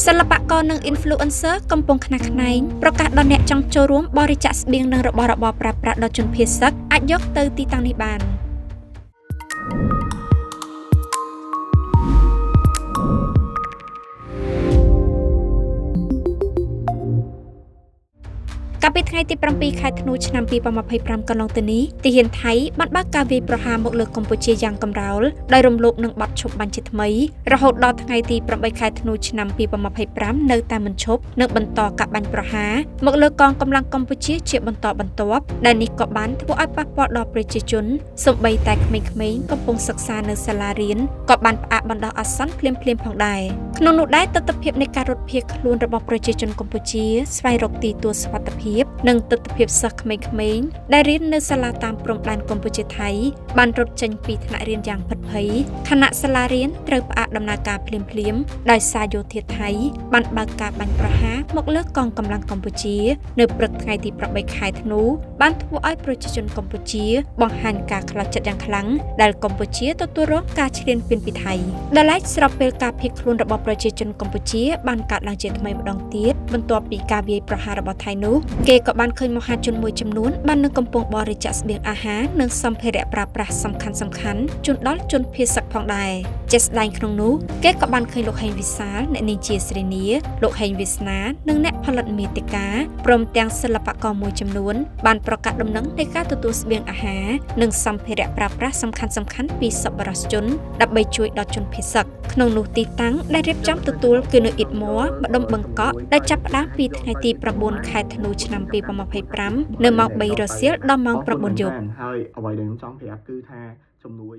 សិល្បករនិង influencer កំពុងខ្នះខ្នែងប្រកាសដល់អ្នកចង់ចូលរួមបរិច្ចាគស្បៀងនិងរបស់របរប្រើប្រាស់ដល់ជនភៀសសឹកអាចយកទៅទីតាំងនេះបានកាលពីថ្ងៃទី7ខែធ្នូឆ្នាំ2025កន្លងទៅនេះទាហានថៃបានបើកការវាយប្រហារមកលើកម្ពុជាយ៉ាងកំរោលដោយរំលោភនឹងបទឈប់បាញ់ជាថ្មីរហូតដល់ថ្ងៃទី8ខែធ្នូឆ្នាំ2025នៅតែមិនឈប់និងបន្តការបាញ់ប្រហារមកលើកងកម្លាំងកម្ពុជាជាបន្តបន្ទាប់ដែលនេះក៏បានធ្វើឲ្យប៉ះពាល់ដល់ប្រជាជនសូម្បីតែក្មេងៗកំពុងសិក្សានៅសាលារៀនក៏បានផ្អាកបណ្ដោះអាសន្នភ្លាមៗផងដែរក្នុងនោះដែរទស្សនវិជ្ជានៃការរត់ភៀសខ្លួនរបស់ប្រជាជនកម្ពុជាស្វែងរកទីទួលសុវត្ថិភាពនិងទស្សនវិជ្ជាសិស្សក្មេងៗដែលរៀននៅសាលាតាមព្រំដែនកម្ពុជាថៃបានរត់ចេញពីថ្នាក់រៀនយ៉ាងពិតភ័យខណៈសាលារៀនត្រូវផ្អាកដំណើរការភ្លាមៗដោយសារយោធាថៃបានបើកការបាញ់ប្រហារមកលើកងកម្លាំងកម្ពុជានៅព្រឹកថ្ងៃទី8ខែធ្នូបានធ្វើឲ្យប្រជាជនកម្ពុជាបង្ហាញការខ្លាចចិត្តយ៉ាងខ្លាំងដែលកម្ពុជាទទួលរងការឈ្លានពានពីថៃដែលឡែកស្របពេលការភៀសខ្លួនរបស់ប្រជាជនកម្ពុជាបានកើតឡើងជាថ្មីម្ដងទៀតបន្ទាប់ពីការវាយប្រហាររបស់ថៃនោះគេក៏បានឃើញមហាជនមួយចំនួនបាននឹងកំពុងបរិច្ចាគស្បៀងអាហារនិងសម្ភារៈប្រើប្រាស់សំខាន់ៗជូនដល់ជនភៀសសឹកផងដែរជាស្ដែងក្នុងនោះគេក៏បានឃើញលោកហេងវិសាលអ្នកនាងជាស្រីនីលោកហេងវាសនានិងអ្នកផលិតមាតិកាព្រមទាំងសិល្បករមួយចំនួនបានប្រកាសដំណឹងនៃការទទួលស្បៀងអាហារនិងសម្ភារៈប្រើប្រាស់សំខាន់ៗពីសប្បុរសជនដើម្បីជួយដល់ជនភៀសសឹកក្នុងនោះទីតាំងដែលរៀបចំទទួលគឺនៅអ៊ីតមួម្ដុំបឹងកក់ដែលចាប់ផ្ដើមពីថ្ងៃទី9ខែធ្នូឆ្នាំ2025នៅម៉ោង3រសៀលដល់ម៉ោង9យប់ហើយអ្វីដែលខ្ញុំចង់ប្រាប់គឺថាជំនួយ